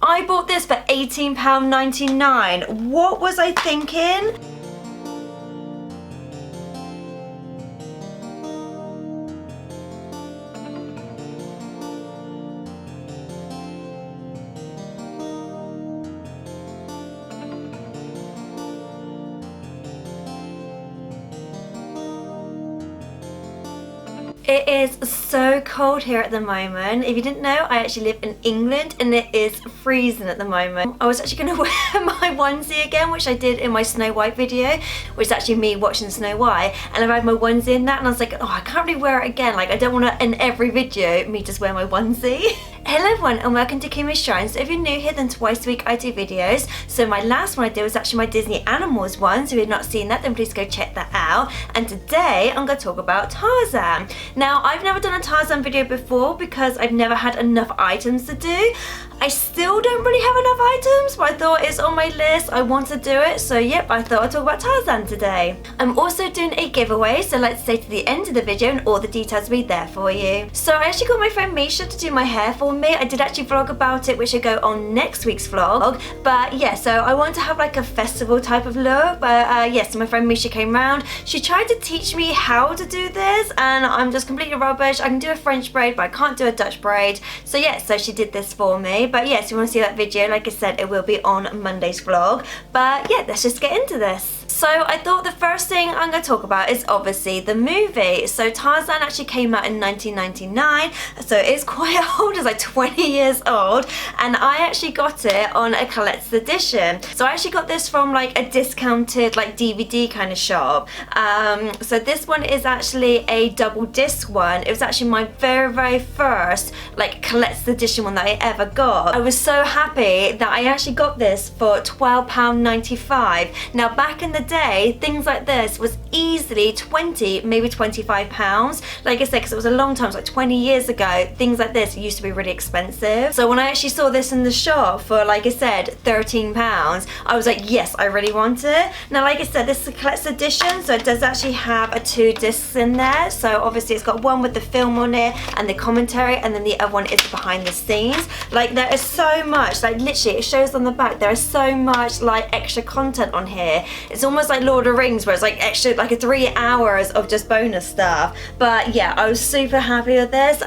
I bought this for £18.99. What was I thinking? It is so cold here at the moment. If you didn't know, I actually live in England and it is freezing at the moment. I was actually going to wear my onesie again, which I did in my Snow White video, which is actually me watching Snow White. And I've had my onesie in that and I was like, oh, I can't really wear it again. Like, I don't want to, in every video, me just wear my onesie. Hello everyone and welcome to Kimmy's Shrine. So if you're new here, then twice a week I do videos. So my last one I did was actually my Disney Animals one. So if you've not seen that, then please go check that out. And today I'm going to talk about Tarzan. Now, I've never done a Tarzan video before because I've never had enough items to do. I still don't really have enough items, but I thought it's on my list. I want to do it. So yep, I thought I'd talk about Tarzan today. I'm also doing a giveaway, so let's stay to the end of the video and all the details will be there for you. So I actually got my friend Misha to do my hair for me. I did actually vlog about it, which will go on next week's vlog. But yeah, so I want to have like a festival type of look. But yes, so my friend Misha came round. She tried to teach me how to do this and I'm just completely rubbish. I can do a French braid, but I can't do a Dutch braid. So yeah, so she did this for me. But yes, if you want to see that video, like I said, it will be on Monday's vlog. But yeah, let's just get into this. So I thought the first thing I'm going to talk about is obviously the movie. So Tarzan actually came out in 1999, so it's quite old, it's like 20 years old, and I actually got it on a collector's edition. So I actually got this from like a discounted like DVD kind of shop. So this one is actually a double disc one. It was actually my very first like collector's edition one that I ever got. I was so happy that I actually got this for £12.95. Now back in the day, things like this was easily 20, maybe £25. Like I said, because it was a long time, it was like 20 years ago, things like this used to be really expensive. So when I actually saw this in the shop for, like I said, £13, I was like, yes, I really want it. Now, like I said, this is a collector's edition, so it does actually have 2 discs in there. So obviously it's got one with the film on it and the commentary, and then the other one is behind the scenes. Like, there is so much, like literally it shows on the back, there is so much like extra content on here. It's almost like Lord of the Rings, where it's like extra, like a 3 hours of just bonus stuff. But yeah, I was super happy with this.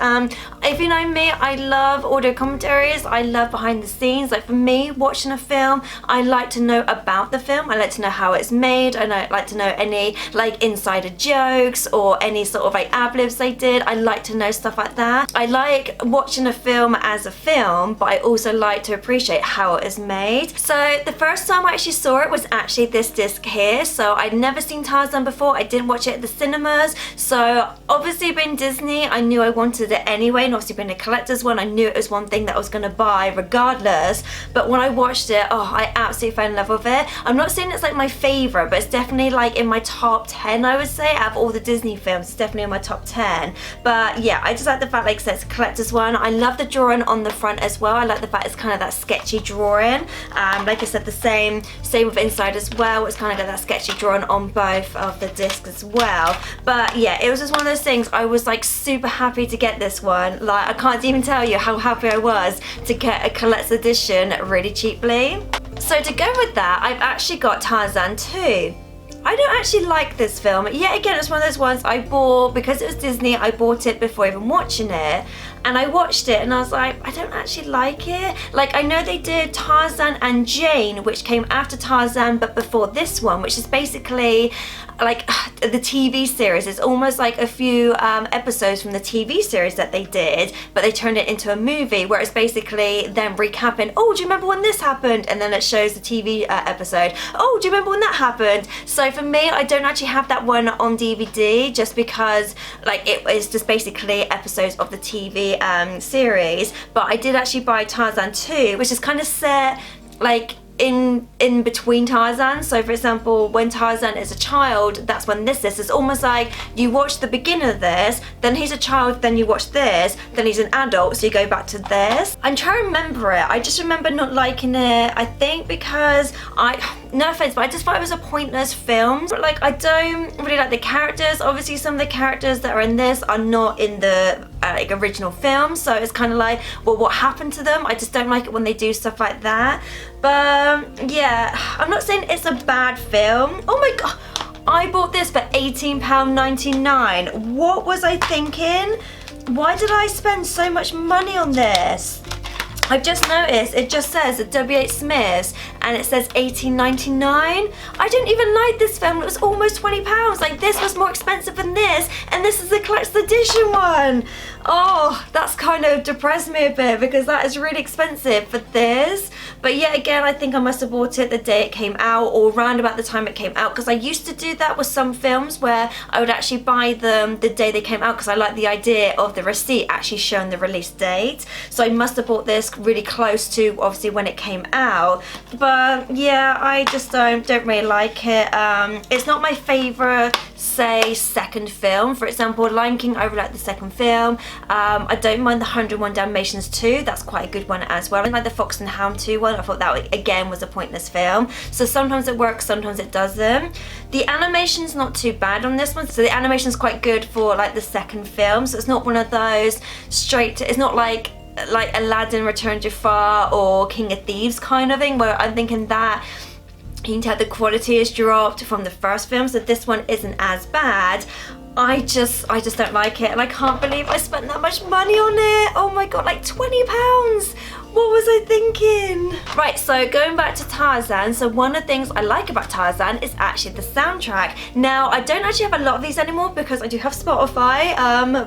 If you know me, I love audio commentaries, I love behind the scenes. Like for me, watching a film, I like to know about the film, I like to know how it's made, I like to know any like insider jokes or any sort of like ad-libs they did. I like to know stuff like that. I like watching a film as a film, but I also like to appreciate how it is made. So the first time I actually saw it was actually this disc here. So I'd never seen Tarzan before. I didn't watch it at the cinemas. So obviously being Disney, I knew I wanted it anyway, and obviously being a collector's one, I knew it was one thing that I was going to buy regardless. But when I watched it, oh, I absolutely fell in love with it. I'm not saying it's like my favorite, but it's definitely like in my top 10, I would say, out of all the Disney films. It's definitely in my top 10. But yeah, I just like the fact, like I said, it's a collector's one. I love the drawing on the front as well. I like the fact it's kind of that sketchy drawing. Like I said, the same with inside as well. It's kind of got that sketchy drawing on both of the discs as well. But yeah, it was just one of those things. I was like super happy to get this one. Like, I can't even tell you how happy I was to get a collector's edition really cheaply. So to go with that, I've actually got Tarzan 2. I don't actually like this film. Yet again, it's one of those ones I bought because it was Disney. I bought it before even watching it, and I watched it and I was like, I don't actually like it. Like, I know they did Tarzan and Jane, which came after Tarzan but before this one, which is basically like the TV series. It's almost like a few episodes from the TV series that they did, but they turned it into a movie where it's basically them recapping, oh, do you remember when this happened? And then it shows the TV episode. Oh, do you remember when that happened? So for me, I don't actually have that one on DVD just because like it is just basically episodes of the TV series. But I did actually buy Tarzan 2, which is kind of set like in between Tarzan. So for example, when Tarzan is a child, that's when this is. It's almost like you watch the beginning of this, then he's a child, then you watch this, then he's an adult, so you go back to this. I'm trying to remember it. I just remember not liking it, I think because no offense, but I just thought it was a pointless film. Like, I don't really like the characters. Obviously some of the characters that are in this are not in the like original films, so it's kind of like, well, what happened to them? I just don't like it when they do stuff like that. But yeah, I'm not saying it's a bad film. Oh my god, I bought this for £18.99. What was I thinking? Why did I spend so much money on this? I've just noticed it just says the W.H. Smiths and it says $18.99. I didn't even like this film. It was almost £20. Like, this was more expensive than this, and this is the collector's edition one. Oh, that's kind of depressed me a bit because that is really expensive for this. But yet again, I think I must have bought it the day it came out or around about the time it came out, because I used to do that with some films where I would actually buy them the day they came out because I like the idea of the receipt actually showing the release date. So I must have bought this really close to obviously when it came out. But yeah, I just don't really like it. It's not my favorite, say, second film. For example, Lion King, I really like the second film. I don't mind the 101 Dalmatians 2. That's quite a good one as well. I like the Fox and Hound 2 one. I thought that again was a pointless film. So sometimes it works, sometimes it doesn't. The animation's not too bad on this one. So the animation's quite good for like the second film. So it's not one of those straight to, it's not like Aladdin, Return to Jafar or King of Thieves kind of thing, where I'm thinking that you can tell the quality is dropped from the first film, so this one isn't as bad. I just don't like it, and I can't believe I spent that much money on it. Oh my god, like £20. What was I thinking? Right, so going back to Tarzan, so one of the things I like about Tarzan is actually the soundtrack. Now, I don't actually have a lot of these anymore because I do have Spotify,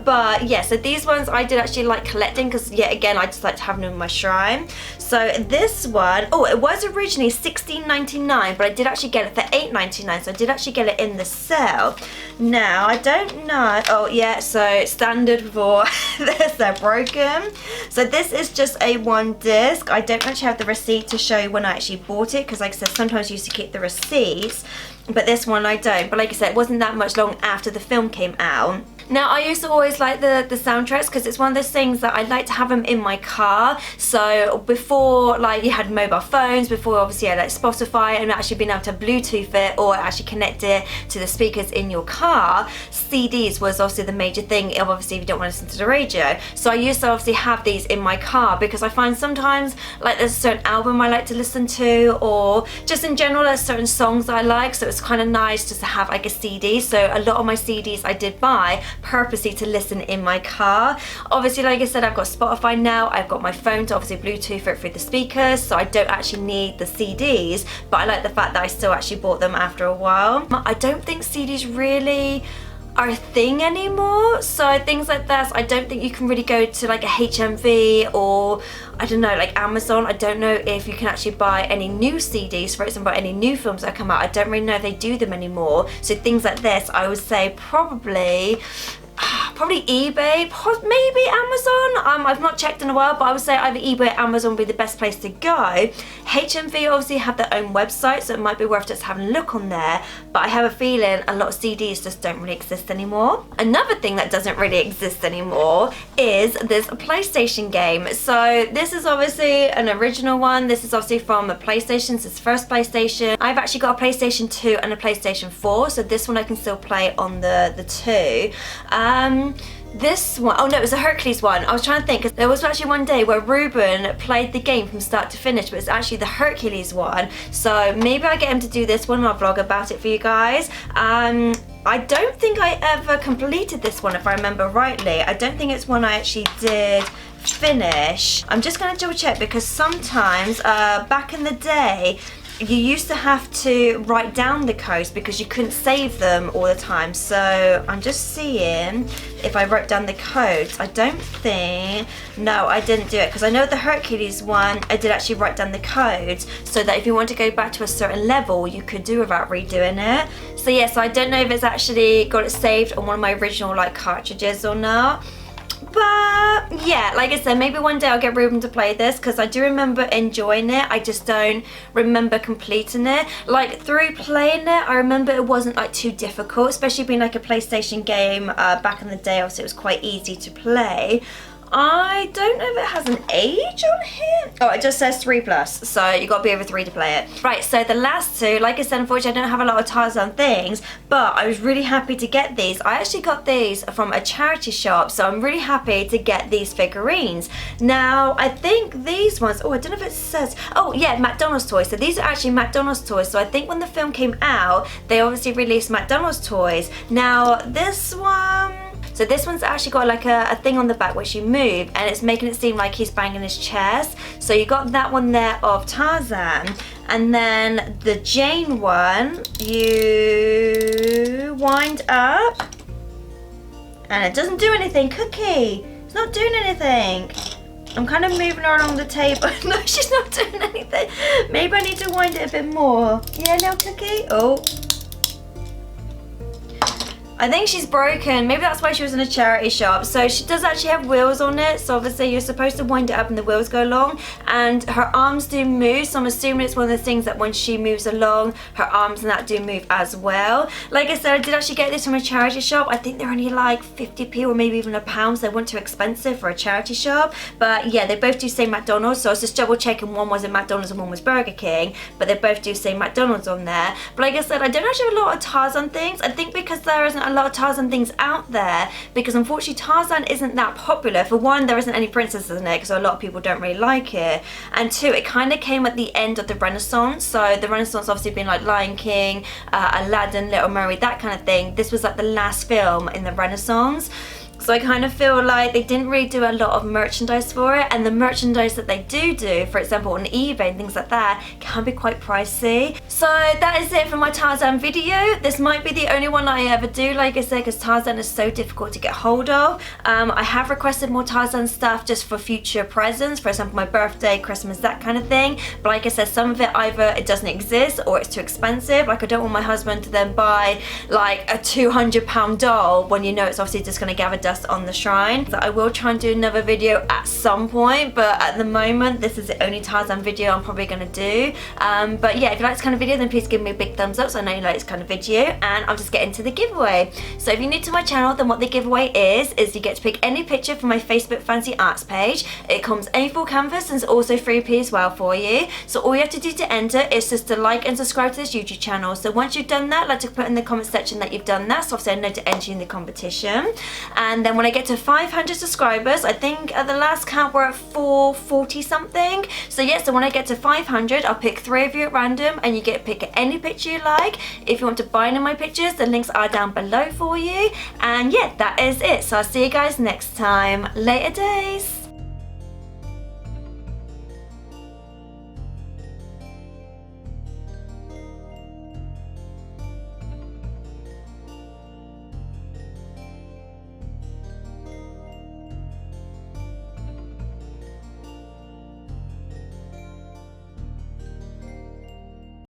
but yeah, so these ones I did actually like collecting because, yet again, I just like to have them in my shrine. So this one, oh, it was originally $16.99, but I did actually get it for $8.99, so I did actually get it in the sale. Now, I don't know, oh yeah, so standard for this, they're broken. So this is just a one disc. I don't actually have the receipt to show you when I actually bought it because, like I said, sometimes I used to keep the receipts, but this one I don't. But like I said, it wasn't that much long after the film came out. Now, I used to always like the soundtracks because it's one of those things that I like to have them in my car. So before, like, you had mobile phones, before obviously you had like Spotify and actually being able to Bluetooth it or actually connect it to the speakers in your car, CDs was obviously the major thing, obviously if you don't want to listen to the radio. So I used to obviously have these in my car because I find sometimes like there's a certain album I like to listen to, or just in general there's certain songs that I like, so it's kind of nice just to have like a CD. So a lot of my CDs I did buy purposely to listen in my car. Obviously, like I said, I've got Spotify now, I've got my phone to obviously Bluetooth it through the speakers, so I don't actually need the CDs, but I like the fact that I still actually bought them after a while. I don't think CDs really are a thing anymore, so things like that, I don't think you can really go to like a HMV or I don't know, like Amazon. I don't know if you can actually buy any new CDs, for example, any new films that come out. I don't really know if they do them anymore. So things like this, I would say probably eBay, maybe Amazon. I've not checked in a while, but I would say either eBay or Amazon would be the best place to go. HMV obviously have their own website, so it might be worth just having a look on there, but I have a feeling a lot of CDs just don't really exist anymore. Another thing that doesn't really exist anymore is this PlayStation game. So this is obviously an original one. This is obviously from a PlayStation, this is first PlayStation. I've actually got a PlayStation 2 and a PlayStation 4, so this one I can still play on the 2. This one, oh no, it was a Hercules one. I was trying to think, because there was actually one day where Ruben played the game from start to finish, but it's actually the Hercules one. So maybe I'll get him to do this one and I'll vlog about it for you guys. I don't think I ever completed this one, if I remember rightly. I don't think it's one I actually did finish. I'm just going to double check because sometimes back in the day, you used to have to write down the codes because you couldn't save them all the time. So I'm just seeing if I wrote down the codes. I don't think, no, I didn't do it because I know the Hercules one, I did actually write down the codes so that if you want to go back to a certain level, you could do without redoing it. So yeah, so I don't know if it's actually got it saved on one of my original like cartridges or not. But yeah, like I said, maybe one day I'll get Ruben to play this because I do remember enjoying it. I just don't remember completing it. Like through playing it, I remember it wasn't like too difficult, especially being like a PlayStation game back in the day. Obviously it was quite easy to play. I don't know if it has an age on here. Oh, it just says 3+, so you got to be over 3 to play it. Right, so the last two, like I said, unfortunately I don't have a lot of Tarzan things, but I was really happy to get these. I actually got these from a charity shop, so I'm really happy to get these figurines. Now, I think these ones, oh, I don't know if it says, oh yeah, McDonald's toys. So these are actually McDonald's toys. So I think when the film came out, they obviously released McDonald's toys. Now, this one, so this one's actually got like a thing on the back which you move, and it's making it seem like he's banging his chest. So you got that one there of Tarzan. And then the Jane one, you wind up, and it doesn't do anything. Cookie, it's not doing anything. I'm kind of moving her along the table. No, she's not doing anything. Maybe I need to wind it a bit more. Yeah, now Cookie. Oh. I think she's broken. Maybe that's why she was in a charity shop. So she does actually have wheels on it. So obviously you're supposed to wind it up and the wheels go along. And her arms do move. So I'm assuming it's one of the things that when she moves along, her arms and that do move as well. Like I said, I did actually get this from a charity shop. I think they're only like 50p or maybe even £1. So they weren't too expensive for a charity shop. But yeah, they both do say McDonald's. So I was just double checking one was at McDonald's and one was Burger King. But they both do say McDonald's on there. But like I said, I don't actually have a lot of Tarzan things. I think because there isn't a lot of Tarzan things out there, because unfortunately Tarzan isn't that popular. For one, there isn't any princesses in it, because a lot of people don't really like it, and two, it kind of came at the end of the Renaissance. So the Renaissance obviously being like Lion King, Aladdin, Little Mermaid, that kind of thing. This was like the last film in the Renaissance. So I kind of feel like they didn't really do a lot of merchandise for it, and the merchandise that they do, for example on eBay and things like that, can be quite pricey. So that is it for my Tarzan video. This might be the only one I ever do, like I said, because Tarzan is so difficult to get hold of. I have requested more Tarzan stuff just for future presents, for example my birthday, Christmas, that kind of thing. But like I said, some of it either it doesn't exist or it's too expensive. Like I don't want my husband to then buy like a £200 doll when you know it's obviously just going to gather dust on the shrine. So I will try and do another video at some point, but at the moment this is the only Tarzan video I'm probably going to do. But yeah, if you like this kind of video, then please give me a big thumbs up so I know you like this kind of video, and I'll just get into the giveaway. So if you're new to my channel, then what the giveaway is you get to pick any picture from my Facebook Fancy Arts page. It comes any full canvas and it's also 3p as well for you. So all you have to do to enter is just to like and subscribe to this YouTube channel. So once you've done that, like to put in the comment section that you've done that, so obviously I know to enter you in the competition. And then when I get to 500 subscribers, I think at the last count we're at 440 something. So yeah, so when I get to 500, I'll pick 3 of you at random, and you get to pick any picture you like. If you want to buy any of my pictures, the links are down below for you. And yeah, that is it. So I'll see you guys next time. Later days.